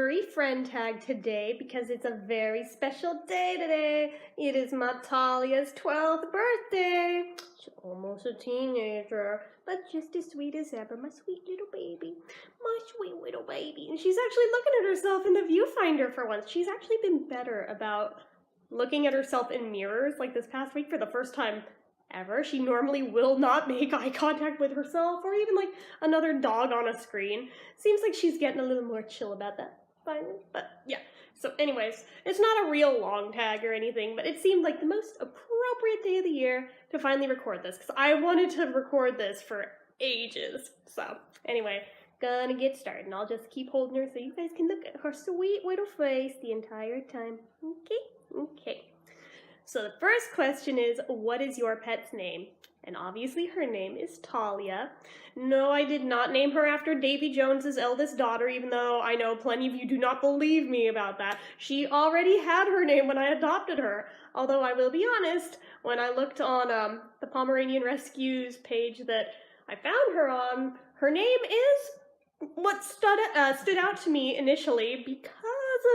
Furry Friend Tag today because it's a very special day today. It is my Talia's 12th birthday. She's almost a teenager, but just as sweet as ever. My sweet little baby. My sweet little baby. And she's actually looking at herself in the viewfinder for once. She's actually been better about looking at herself in mirrors like this past week for the first time ever. She normally will not make eye contact with herself or even like another dog on a screen. Seems like she's getting a little more chill about that finally, but yeah. So anyways, it's not a real long tag or anything, but it seemed like the most appropriate day of the year to finally record this because I wanted to record this for ages. So anyway, gonna get started and I'll just keep holding her so you guys can look at her sweet little face the entire time. Okay. So the first question is, what is your pet's name? And obviously her name is Talia. No, I did not name her after Davy Jones's eldest daughter, even though I know plenty of you do not believe me about that. She already had her name when I adopted her. Although I will be honest, when I looked on the Pomeranian Rescues page that I found her on, her name is what stood out to me initially because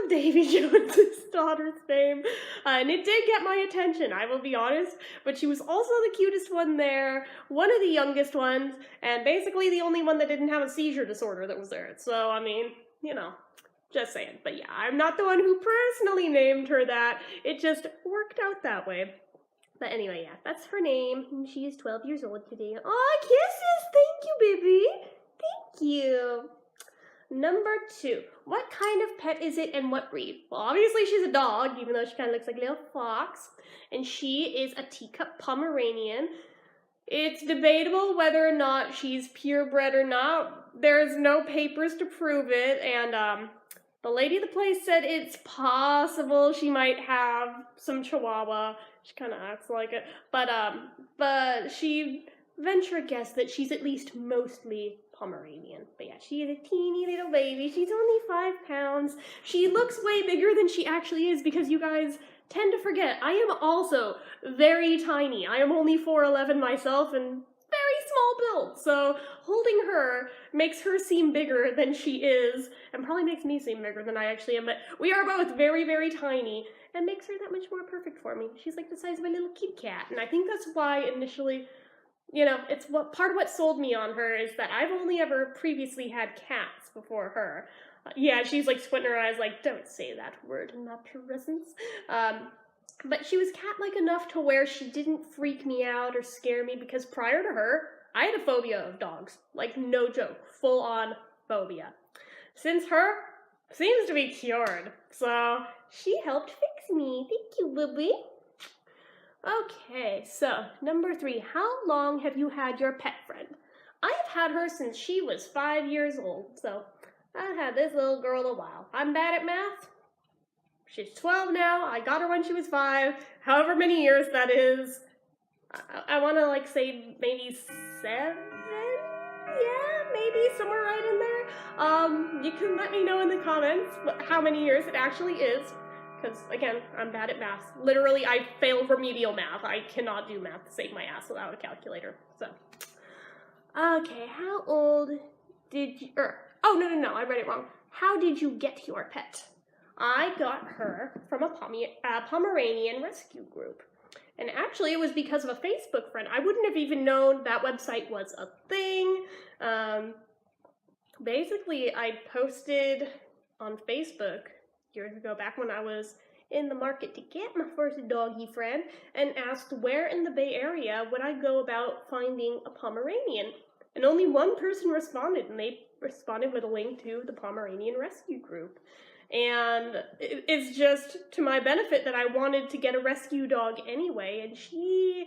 of Davy Jones's daughter's name, and it did get my attention, I will be honest, but she was also the cutest one there, one of the youngest ones, and basically the only one that didn't have a seizure disorder that was there. So, I mean, you know, just saying. But yeah, I'm not the one who personally named her that. It just worked out that way. But anyway, yeah, that's her name. She is 12 years old today. Aw, kisses! Thank you, baby! Thank you! Number 2, what kind of pet is it and what breed? Well, obviously she's a dog, even though she kind of looks like a little fox. And she is a teacup Pomeranian. It's debatable whether or not she's purebred or not. There's no papers to prove it. And the lady at the place said it's possible she might have some Chihuahua. She kind of acts like it. But she venture a guess that she's at least mostly Pomeranian. But yeah, she is a teeny little baby. She's only 5 pounds. She looks way bigger than she actually is because you guys tend to forget. I am also very tiny. I am only 4'11" myself and very small build. So holding her makes her seem bigger than she is and probably makes me seem bigger than I actually am. But we are both very, very tiny and makes her that much more perfect for me. She's like the size of a little kitty cat. And I think that's why initially, you know, it's part of what sold me on her is that I've only ever previously had cats before her. Yeah, she's like squinting her eyes like, don't say that word in my presence. But she was cat-like enough to where she didn't freak me out or scare me because prior to her, I had a phobia of dogs. Like, no joke, full-on phobia. Since her, seems to be cured. So, she helped fix me. Thank you, Libby. Okay, so number 3, how long have you had your pet friend? I have had her since she was 5 years old, so I've had this little girl a while. I'm bad at math. She's 12 now. I got her when she was 5, however many years that is. I want to like say maybe 7? Yeah, maybe somewhere right in there. You can let me know in the comments how many years it actually is. Because, again, I'm bad at math. Literally, I failed remedial math. I cannot do math to save my ass without a calculator. So, okay, how old did you... oh, no, I read it wrong. How did you get your pet? I got her from a Pomeranian rescue group. And actually, it was because of a Facebook friend. I wouldn't have even known that website was a thing. Basically, I posted on Facebook years ago, back when I was in the market to get my first doggy friend, and asked where in the Bay Area would I go about finding a Pomeranian. And only one person responded, and they responded with a link to the Pomeranian Rescue Group. And it's just to my benefit that I wanted to get a rescue dog anyway, and she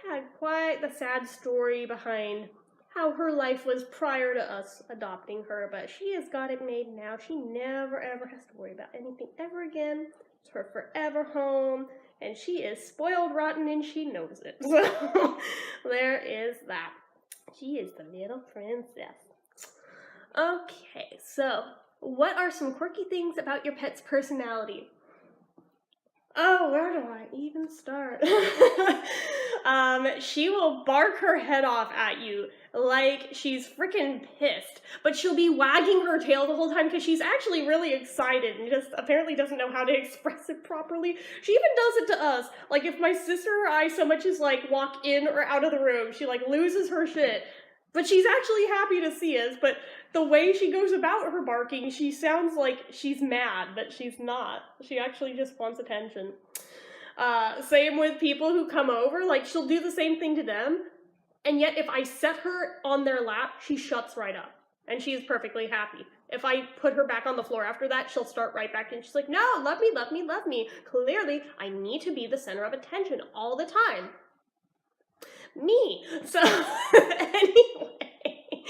had quite the sad story behind how her life was prior to us adopting her, but she has got it made now. She never ever has to worry about anything ever again. It's her forever home, and she is spoiled rotten and she knows it. So there is that. She is the little princess. Okay, so what are some quirky things about your pet's personality? Oh, where do I even start? She will bark her head off at you like she's freaking pissed, but she'll be wagging her tail the whole time because she's actually really excited and just apparently doesn't know how to express it properly. She even does it to us. Like, if my sister or I so much as, like, walk in or out of the room, she, like, loses her shit. But she's actually happy to see us, but the way she goes about her barking, she sounds like she's mad, but she's not. She actually just wants attention. Same with people who come over, like, she'll do the same thing to them, and yet if I set her on their lap, she shuts right up, and she's perfectly happy. If I put her back on the floor after that, she'll start right back in. She's like, no, love me, love me, love me. Clearly, I need to be the center of attention all the time. Me. So, anyway,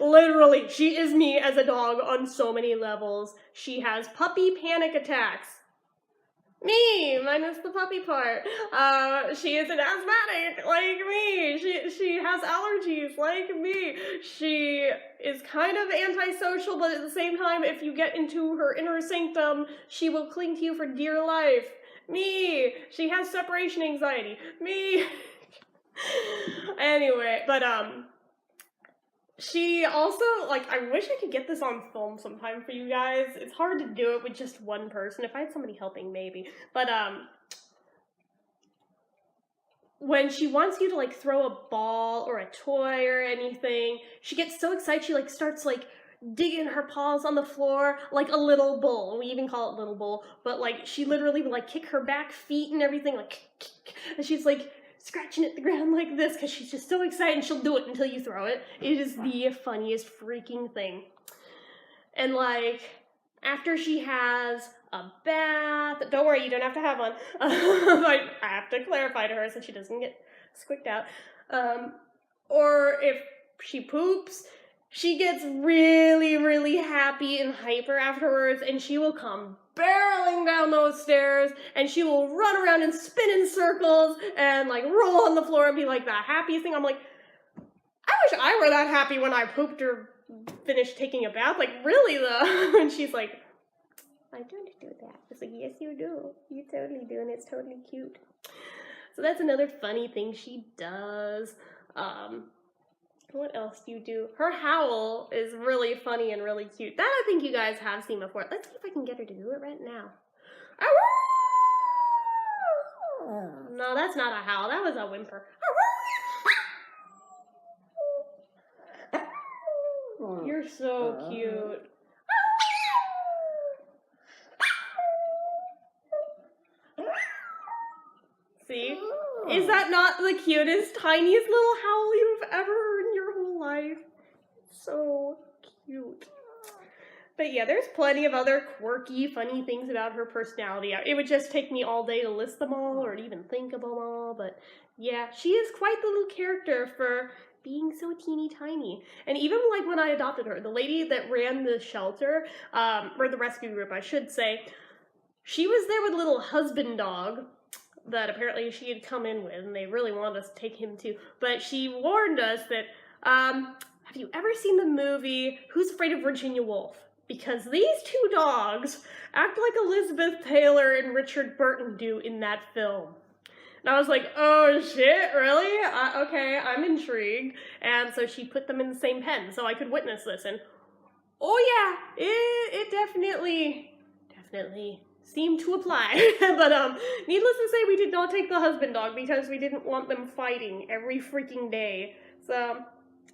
literally, she is me as a dog on so many levels. She has puppy panic attacks. Me, minus the puppy part. She is an asthmatic, like me. She has allergies, like me. She is kind of antisocial, but at the same time, if you get into her inner sanctum, she will cling to you for dear life. Me. She has separation anxiety. Me. Anyway, but she also, like, I wish I could get this on film sometime for you guys. It's hard to do it with just one person. If I had somebody helping, maybe. But when she wants you to, like, throw a ball or a toy or anything, she gets so excited she, like, starts, like, digging her paws on the floor like a little bull. We even call it little bull. But, like, she literally would, like, kick her back feet and everything, like, and she's, like, scratching at the ground like this because she's just so excited, and she'll do it until you throw it. It is the funniest freaking thing. And, like, after she has a bath, don't worry, you don't have to have one. I have to clarify to her so she doesn't get squicked out. Or if she poops, she gets really, really happy and hyper afterwards, and she will come barreling down those stairs, and she will run around and spin in circles and, like, roll on the floor and be, like, the happiest thing. I'm like, I wish I were that happy when I pooped or finished taking a bath. Like, really, though? And she's like, I don't do that. It's like, yes, you do. You totally do, and it's totally cute. So that's another funny thing she does. What else do you do? Her howl is really funny and really cute. That I think you guys have seen before. Let's see if I can get her to do it right now. No, that's not a howl. That was a whimper. You're so cute. See? Is that not the cutest, tiniest little howl you've ever heard in your whole life? So cute. But yeah, there's plenty of other quirky, funny things about her personality. It would just take me all day to list them all or to even think of them all. But yeah, she is quite the little character for being so teeny tiny. And even like when I adopted her, the lady that ran the shelter, or the rescue group, I should say, she was there with a little husband dog that apparently she had come in with, and they really wanted us to take him too. But she warned us that, have you ever seen the movie Who's Afraid of Virginia Woolf? Because these two dogs act like Elizabeth Taylor and Richard Burton do in that film. And I was like, oh shit, really? Okay, I'm intrigued. And so she put them in the same pen so I could witness this. And oh yeah, it definitely seemed to apply. But needless to say, we did not take the husband dog because we didn't want them fighting every freaking day. So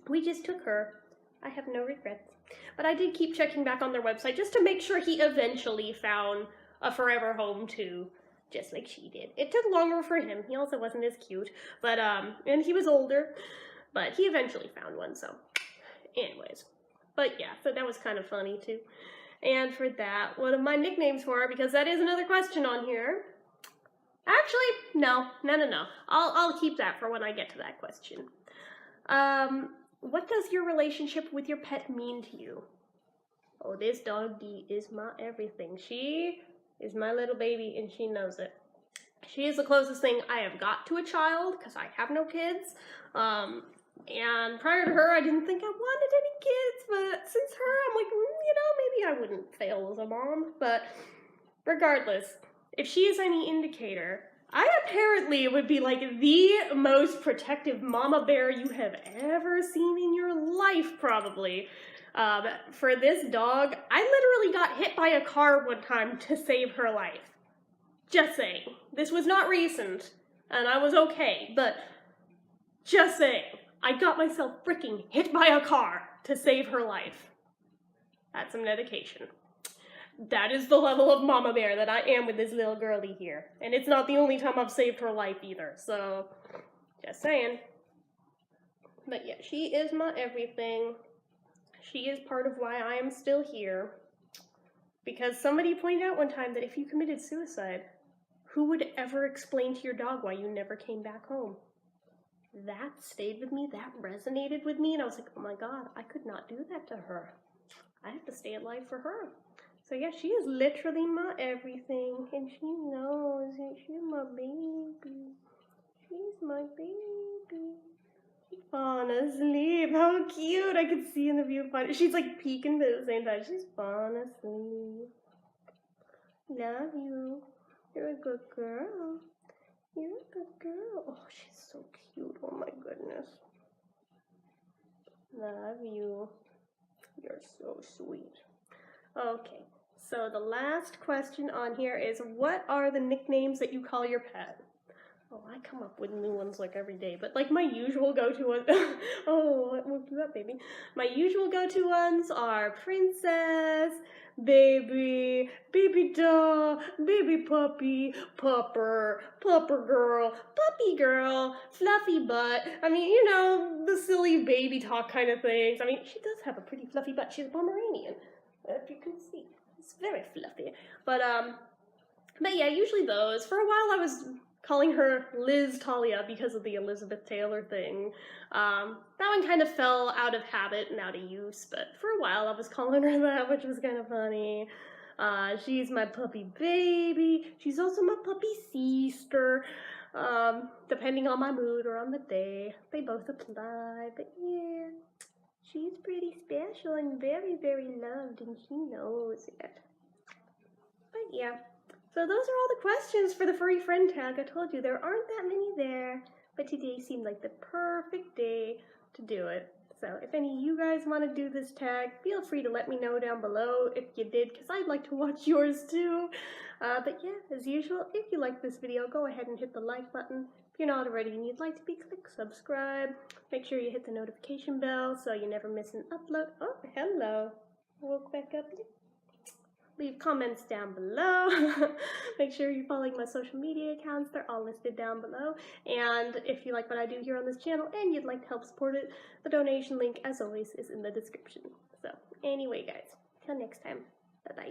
we just took her. I have no regrets. But I did keep checking back on their website just to make sure he eventually found a forever home too, just like she did. It took longer for him. He also wasn't as cute, but and he was older, but he eventually found one. So anyways, but yeah, so that was kind of funny too. And for that, what are my nicknames for her? Because that is another question on here. Actually, no. I'll keep that for when I get to that question. What does your relationship with your pet mean to you? Oh, this doggy is my everything. She is my little baby, and she knows it. She is the closest thing I have got to a child, because I have no kids. And prior to her, I didn't think I wanted any kids, but since her, I'm like, maybe I wouldn't fail as a mom. But regardless, if she is any indicator, I apparently would be like the most protective mama bear you have ever seen in your life, probably. For this dog, I literally got hit by a car one time to save her life. Just saying. This was not recent, and I was okay, but just saying. I got myself freaking hit by a car to save her life. That's some dedication. That is the level of mama bear that I am with this little girlie here. And it's not the only time I've saved her life either, so just saying. But yeah, she is my everything. She is part of why I am still here. Because somebody pointed out one time that if you committed suicide, who would ever explain to your dog why you never came back home? That stayed with me, that resonated with me, and I was like, oh my god, I could not do that to her. I have to stay alive for her. So yeah, she is literally my everything, and she knows it. She's my baby. She's my baby. She's falling asleep. How cute! I can see in the viewfinder. She's like peeking, but at the same time, she's falling asleep. Love you. You're a good girl. You're a good girl. Oh, she's so cute. Oh my goodness. Love you. You're so sweet. Okay, so the last question on here is, what are the nicknames that you call your pet? Oh, I come up with new ones like every day, but like my usual go-to ones, oh, what woke you up, baby? My usual go-to ones are princess, baby, baby doll, baby puppy, pupper, pupper girl, puppy girl, fluffy butt. I mean, you know, the silly baby talk kind of things. I mean, she does have a pretty fluffy butt. She's a Pomeranian, if you can see. It's very fluffy. But yeah, usually those. For a while I was calling her Liz Talia because of the Elizabeth Taylor thing. That one kind of fell out of habit and out of use, but for a while I was calling her that, which was kind of funny. She's my puppy baby. She's also my puppy sister. Depending on my mood or on the day, they both apply, but yeah. She's pretty special and very, very loved, and she knows it. But yeah. So those are all the questions for the Furry Friend Tag. I told you there aren't that many there, but today seemed like the perfect day to do it. So if any of you guys want to do this tag, feel free to let me know down below if you did, because I'd like to watch yours too. But yeah, as usual, if you like this video, go ahead and hit the like button. If you're not already and you'd like to be, click subscribe. Make sure you hit the notification bell so you never miss an upload. Oh, hello. Woke back up. Leave comments down below. Make sure you're following my social media accounts. They're all listed down below. And if you like what I do here on this channel and you'd like to help support it, the donation link, as always, is in the description. So anyway, guys, till next time, bye-bye.